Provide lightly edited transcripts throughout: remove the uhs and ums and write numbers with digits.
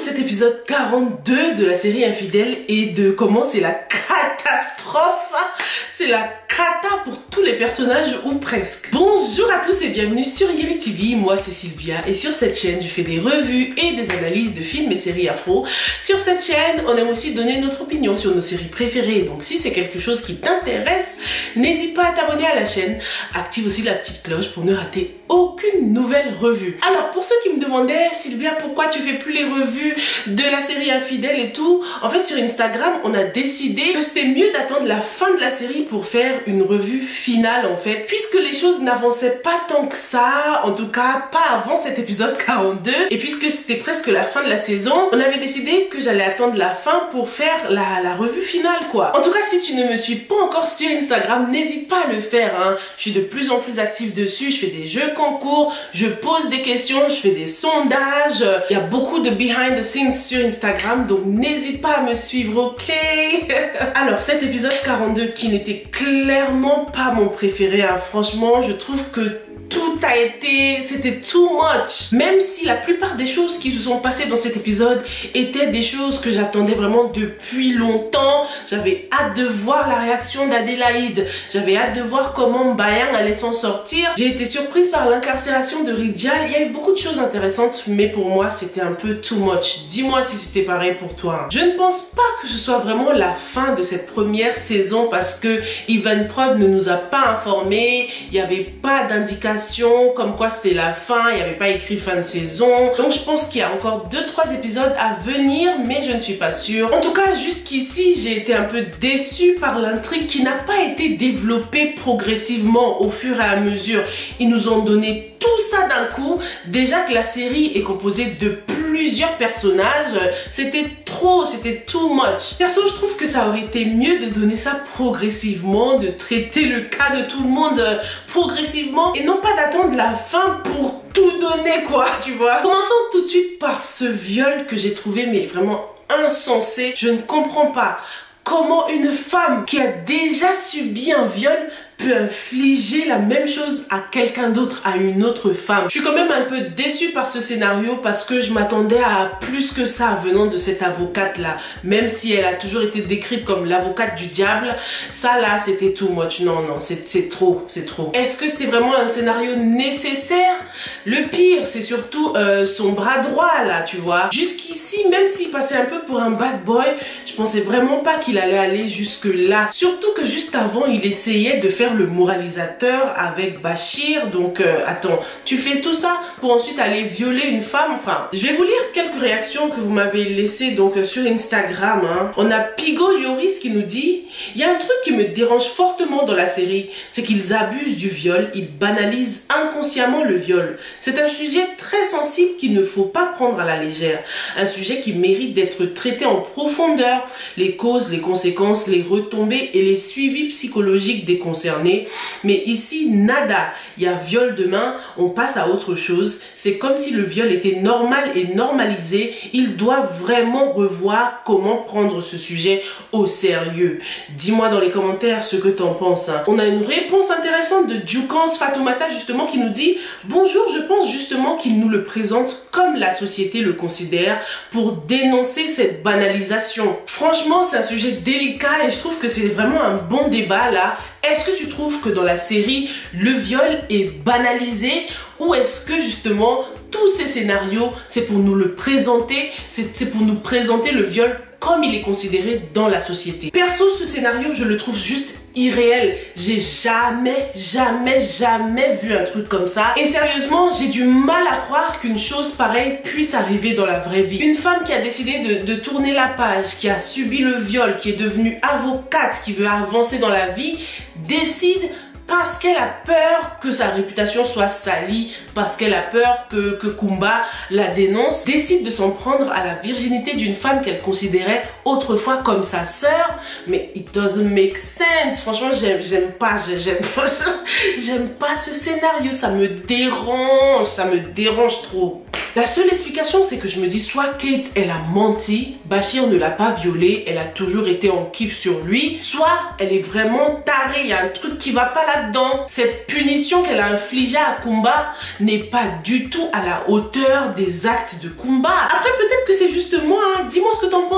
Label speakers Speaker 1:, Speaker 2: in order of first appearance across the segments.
Speaker 1: cet épisode 42 de la série Infidèles et de comment c'est la catastrophe. C'est la cata pour tous les personnages ou presque. Bonjour à tous et bienvenue sur Yeri TV, moi c'est Sylvia et sur cette chaîne je fais des revues et des analyses de films et séries afro. Sur cette chaîne on aime aussi donner notre opinion sur nos séries préférées, donc si c'est quelque chose qui t'intéresse, n'hésite pas à t'abonner à la chaîne, active aussi la petite cloche pour ne rater aucune nouvelle revue. Alors pour ceux qui me demandaient, Sylvia, pourquoi tu fais plus les revues de la série Infidèles et tout, en fait sur Instagram on a décidé que c'était mieux d'attendre la fin de la série pour faire une revue finale en fait, puisque les choses n'avançaient pas tant que ça, en tout cas pas avant cet épisode 42, et puisque c'était presque la fin de la saison, on avait décidé que j'allais attendre la fin pour faire la revue finale quoi. En tout cas si tu ne me suis pas encore sur Instagram, n'hésite pas à le faire hein. Je suis de plus en plus active dessus, je fais des jeux concours, je pose des questions, je fais des sondages, il y a beaucoup de behind the scenes sur Instagram, donc n'hésite pas à me suivre, ok? Alors cet épisode 42 qui n'était clairement pas mon préféré hein. Franchement je trouve que tout a été, c'était too much. Même si la plupart des choses qui se sont passées dans cet épisode étaient des choses que j'attendais vraiment depuis longtemps. J'avais hâte de voir la réaction d'Adélaïde. J'avais hâte de voir comment Mbayang allait s'en sortir. J'ai été surprise par l'incarcération de Ridial. Il y a eu beaucoup de choses intéressantes, mais pour moi c'était un peu too much. Dis-moi si c'était pareil pour toi. Je ne pense pas que ce soit vraiment la fin de cette première saison parce que Even Prod ne nous a pas informés. Il n'y avait pas d'indication comme quoi c'était la fin, il n'y avait pas écrit fin de saison. Donc je pense qu'il y a encore 2-3 épisodes à venir, mais je ne suis pas sûre. En tout cas, jusqu'ici, j'ai été un peu déçue par l'intrigue qui n'a pas été développée progressivement au fur et à mesure. Ils nous ont donné tout ça d'un coup. Déjà que la série est composée de plusieurs personnages, c'était trop, c'était too much. Perso, je trouve que ça aurait été mieux de donner ça progressivement, de traiter le cas de tout le monde progressivement et non pas d'attendre la fin pour tout donner quoi, tu vois. Commençons tout de suite par ce viol que j'ai trouvé mais vraiment insensé. Je ne comprends pas comment une femme qui a déjà subi un viol peut infliger la même chose à quelqu'un d'autre, à une autre femme. Je suis quand même un peu déçue par ce scénario parce que je m'attendais à plus que ça venant de cette avocate là. Même si elle a toujours été décrite comme l'avocate du diable, ça là c'était too much. Non, non, c'est trop, c'est trop. Est-ce que c'était vraiment un scénario nécessaire? Le pire, c'est surtout son bras droit là, tu vois. Jusqu'ici, même s'il passait un peu pour un bad boy, je pensais vraiment pas qu'il allait aller jusque là. Surtout que juste avant, il essayait de faire le moralisateur avec Bachir. Donc attends, tu fais tout ça pour ensuite aller violer une femme? Enfin, je vais vous lire quelques réactions que vous m'avez laissées donc sur Instagram hein. On a Pigo Yoris qui nous dit: il y a un truc qui me dérange fortement dans la série, c'est qu'ils abusent du viol, ils banalisent inconsciemment le viol. C'est un sujet très sensible qu'il ne faut pas prendre à la légère, un sujet qui mérite d'être traité en profondeur, les causes, les conséquences, les retombées et les suivis psychologiques des concernés. Mais ici, nada. Il y a viol demain, on passe à autre chose. C'est comme si le viol était normal et normalisé. Ils doivent vraiment revoir comment prendre ce sujet au sérieux. Dis-moi dans les commentaires ce que t'en penses hein. On a une réponse intéressante de Dukans Fatoumata justement qui nous dit: bonjour, je pense justement qu'il nous le présente comme la société le considère pour dénoncer cette banalisation. Franchement, c'est un sujet délicat et je trouve que c'est vraiment un bon débat là. Est-ce que tu trouves que dans la série, le viol est banalisé ou est-ce que justement tous ces scénarios, c'est pour nous le présenter, c'est pour nous présenter le viol comme il est considéré dans la société? Perso, ce scénario, je le trouve juste irréel. J'ai jamais vu un truc comme ça. Et sérieusement, j'ai du mal à croire qu'une chose pareille puisse arriver dans la vraie vie. Une femme qui a décidé de tourner la page, qui a subi le viol, qui est devenue avocate, qui veut avancer dans la vie, décide parce qu'elle a peur que sa réputation soit salie, parce qu'elle a peur que Kumba la dénonce, décide de s'en prendre à la virginité d'une femme qu'elle considérait autrefois comme sa sœur. Mais it doesn't make sense. Franchement, j'aime pas ce scénario, ça me dérange trop. La seule explication, c'est que je me dis soit Kate, elle a menti, Bachir ne l'a pas violée, elle a toujours été en kiff sur lui, soit elle est vraiment tarée, il y a un truc qui va pas là-dedans. Cette punition qu'elle a infligée à Kumba n'est pas du tout à la hauteur des actes de Kumba. Après, peut-être que c'est juste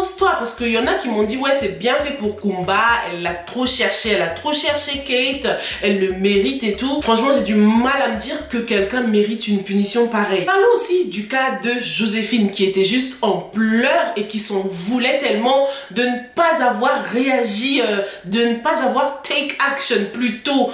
Speaker 1: penses-toi? Parce qu'il y en a qui m'ont dit ouais c'est bien fait pour Kumba, elle l'a trop cherché, elle a trop cherché Kate, elle le mérite et tout. Franchement j'ai du mal à me dire que quelqu'un mérite une punition pareille. Parlons aussi du cas de Joséphine qui était juste en pleurs et qui s'en voulait tellement de ne pas avoir réagi, de ne pas avoir take action plutôt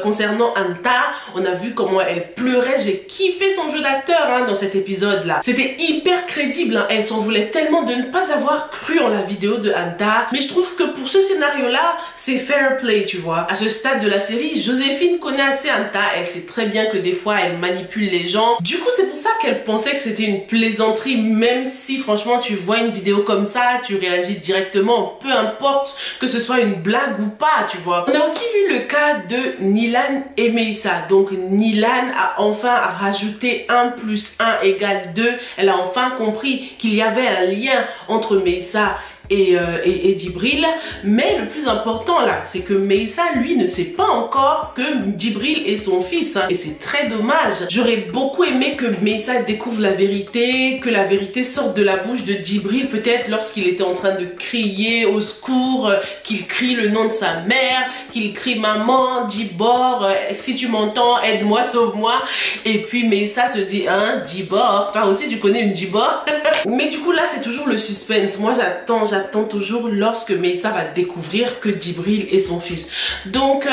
Speaker 1: concernant Anta. On a vu comment elle pleurait, j'ai kiffé son jeu d'acteur hein, dans cet épisode là. C'était hyper crédible, hein. Elle s'en voulait tellement de ne pas avoir cru en la vidéo de Anta. Mais je trouve que pour ce scénario là, c'est fair play tu vois. À ce stade de la série, Joséphine connaît assez Anta, elle sait très bien que des fois elle manipule les gens. Du coup c'est pour ça qu'elle pensait que c'était une plaisanterie, même si franchement tu vois une vidéo comme ça, tu réagis directement, peu importe que ce soit une blague ou pas tu vois. On a aussi vu le cas de Nilan et Meissa. Donc Nilan a enfin rajouté 1 + 1 = 2. Elle a enfin compris qu'il y avait un lien entre Meissa et Djibril, mais le plus important là c'est que Meissa lui ne sait pas encore que Djibril est son fils hein, et c'est très dommage. J'aurais beaucoup aimé que Meissa découvre la vérité, que la vérité sorte de la bouche de Djibril, peut-être lorsqu'il était en train de crier au secours, qu'il crie le nom de sa mère, qu'il crie maman, Djibor, si tu m'entends aide-moi, sauve-moi, et puis Meissa se dit hein Djibor, toi aussi tu connais une Djibor. Mais du coup là c'est toujours le suspense, moi j'attends toujours lorsque Meissa va découvrir que Djibril est son fils. Donc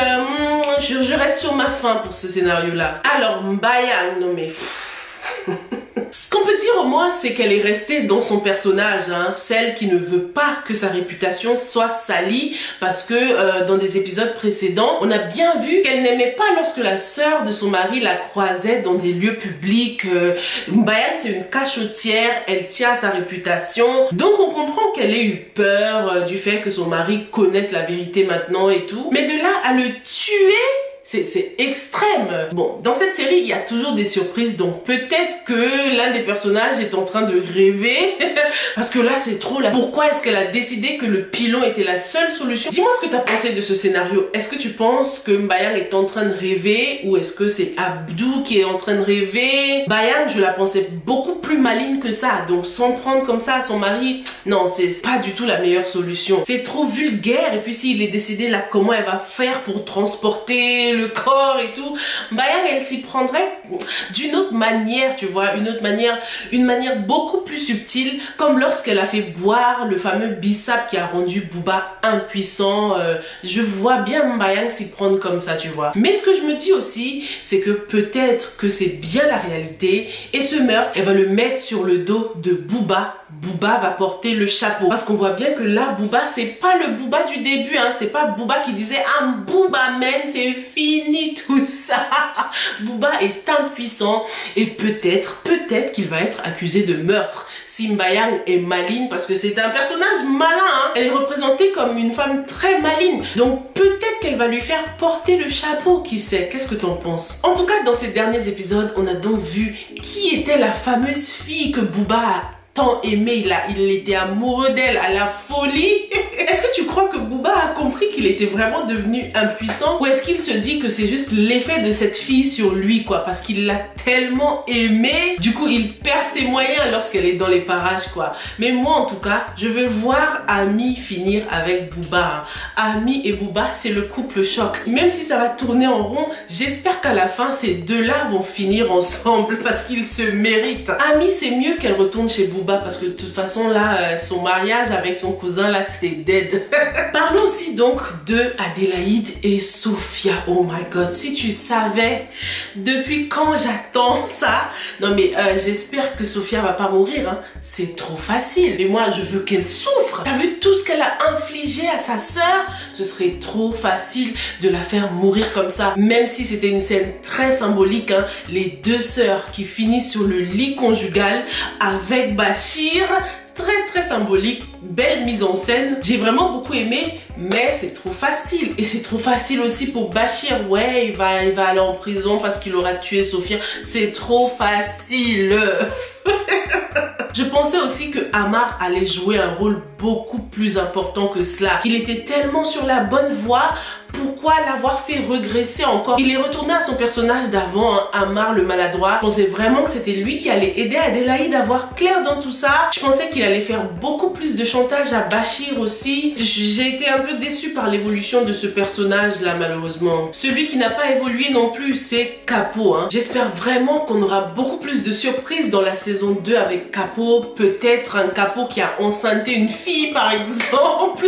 Speaker 1: je reste sur ma faim pour ce scénario là. Alors Mbayang, non mais ce qu'on peut dire au moins c'est qu'elle est restée dans son personnage hein, celle qui ne veut pas que sa réputation soit salie, parce que dans des épisodes précédents on a bien vu qu'elle n'aimait pas lorsque la sœur de son mari la croisait dans des lieux publics. Mbayang c'est une cachotière, elle tient à sa réputation, donc on comprend qu'elle ait eu peur du fait que son mari connaisse la vérité maintenant et tout, mais de là à le tuer, c'est extrême. Bon, dans cette série, il y a toujours des surprises, donc peut-être que l'un des personnages est en train de rêver, parce que là, c'est trop là. Pourquoi est-ce qu'elle a décidé que le pilon était la seule solution? Dis-moi ce que tu as pensé de ce scénario. Est-ce que tu penses que Mbayang est en train de rêver, ou est-ce que c'est Abdou qui est en train de rêver? Mbayang, je la pensais beaucoup plus maligne que ça, donc s'en prendre comme ça à son mari, non, c'est pas du tout la meilleure solution. C'est trop vulgaire, et puis s'il est décidé là, comment elle va faire pour transporter le corps et tout, Mbayang elle s'y prendrait d'une autre manière, tu vois, une manière beaucoup plus subtile, comme lorsqu'elle a fait boire le fameux bissap qui a rendu Booba impuissant. Je vois bien Mbayang s'y prendre comme ça, tu vois. Mais ce que je me dis aussi, c'est que peut-être que c'est bien la réalité, et ce meurtre, elle va le mettre sur le dos de Booba. Booba va porter le chapeau, parce qu'on voit bien que là Booba c'est pas le Booba du début hein, c'est pas Booba qui disait ah Booba man c'est fini tout ça. Booba est impuissant, et peut-être qu'il va être accusé de meurtre si Mbayang est maligne, parce que c'est un personnage malin hein. Elle est représentée comme une femme très maligne, donc peut-être qu'elle va lui faire porter le chapeau, qui sait. Qu'est-ce que t'en penses? En tout cas dans ces derniers épisodes on a donc vu qui était la fameuse fille que Booba a tant aimé, il était amoureux d'elle à la folie. Est-ce que tu crois que Booba a compris qu'il était vraiment devenu impuissant, ou est-ce qu'il se dit que c'est juste l'effet de cette fille sur lui quoi, parce qu'il l'a tellement aimée, du coup il perd ses moyens lorsqu'elle est dans les parages quoi. Mais moi en tout cas je veux voir Ami finir avec Booba hein. Ami et Booba c'est le couple choc, même si ça va tourner en rond, j'espère qu'à la fin ces deux-là vont finir ensemble, parce qu'ils se méritent. Ami c'est mieux qu'elle retourne chez Booba, parce que de toute façon là son mariage avec son cousin là c'est dead. Parlons aussi donc de Adélaïde et Sophia. Oh my god, si tu savais depuis quand j'attends ça. Non mais j'espère que Sophia va pas mourir hein. C'est trop facile, et moi je veux qu'elle souffre. T'as vu tout ce qu'elle a infligé à sa sœur? Ce serait trop facile de la faire mourir comme ça, même si c'était une scène très symbolique hein. Les deux sœurs qui finissent sur le lit conjugal avec Bachir, très symbolique, belle mise en scène, j'ai vraiment beaucoup aimé, mais c'est trop facile. Et c'est trop facile aussi pour Bachir. Ouais, il va aller en prison parce qu'il aura tué Sophia, c'est trop facile. Je pensais aussi que Amar allait jouer un rôle beaucoup plus important que cela. Il était tellement sur la bonne voie pourquoi l'avoir fait regresser encore? Il est retourné à son personnage d'avant, hein, Amar le maladroit. Je pensais vraiment que c'était lui qui allait aider Adélaïde à voir clair dans tout ça. Je pensais qu'il allait faire beaucoup plus de chantage à Bachir aussi. J'ai été un peu déçue par l'évolution de ce personnage là, malheureusement. Celui qui n'a pas évolué non plus, c'est Capo, hein. J'espère vraiment qu'on aura beaucoup plus de surprises dans la saison 2 avec Capo. Peut-être un Capo qui a enceinté une fille par exemple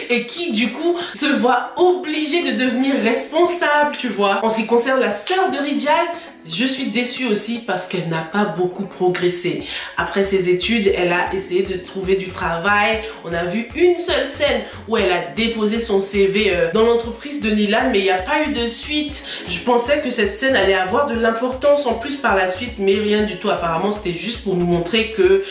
Speaker 1: et qui du coup se voit obligé de devenir responsable, tu vois. En ce qui concerne la sœur de Ridial, je suis déçue aussi parce qu'elle n'a pas beaucoup progressé. Après ses études, elle a essayé de trouver du travail. On a vu une seule scène où elle a déposé son CV dans l'entreprise de Nilan, mais il n'y a pas eu de suite. Je pensais que cette scène allait avoir de l'importance en plus par la suite, mais rien du tout. Apparemment, c'était juste pour nous montrer que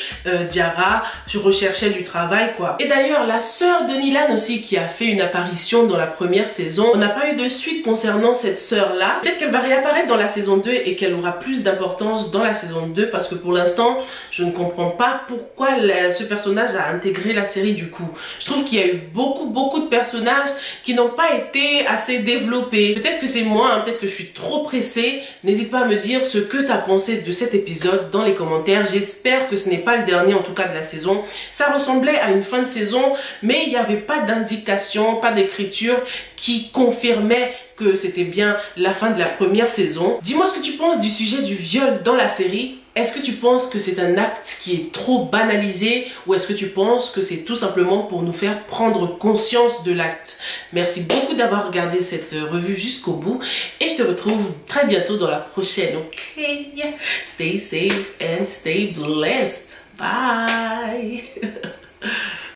Speaker 1: Diarra, je recherchais du travail, quoi. Et d'ailleurs, la sœur de Nilan aussi, qui a fait une apparition dans la première saison, on n'a pas eu de suite concernant cette sœur-là. Peut-être qu'elle va réapparaître dans la saison 2 et qu'elle aura plus d'importance dans la saison 2 parce que pour l'instant je ne comprends pas pourquoi ce personnage a intégré la série du coup. Je trouve qu'il y a eu beaucoup de personnages qui n'ont pas été assez développés. Peut-être que c'est moi, hein, peut-être que je suis trop pressée. N'hésite pas à me dire ce que tu as pensé de cet épisode dans les commentaires. J'espère que ce n'est pas le dernier en tout cas de la saison. Ça ressemblait à une fin de saison mais il n'y avait pas d'indication, pas d'écriture qui confirmait que c'était bien la fin de la première saison. Dis-moi ce que tu penses du sujet du viol dans la série. Est-ce que tu penses que c'est un acte qui est trop banalisé ou est-ce que tu penses que c'est tout simplement pour nous faire prendre conscience de l'acte? Merci beaucoup d'avoir regardé cette revue jusqu'au bout et je te retrouve très bientôt dans la prochaine, ok? Stay safe and stay blessed. Bye!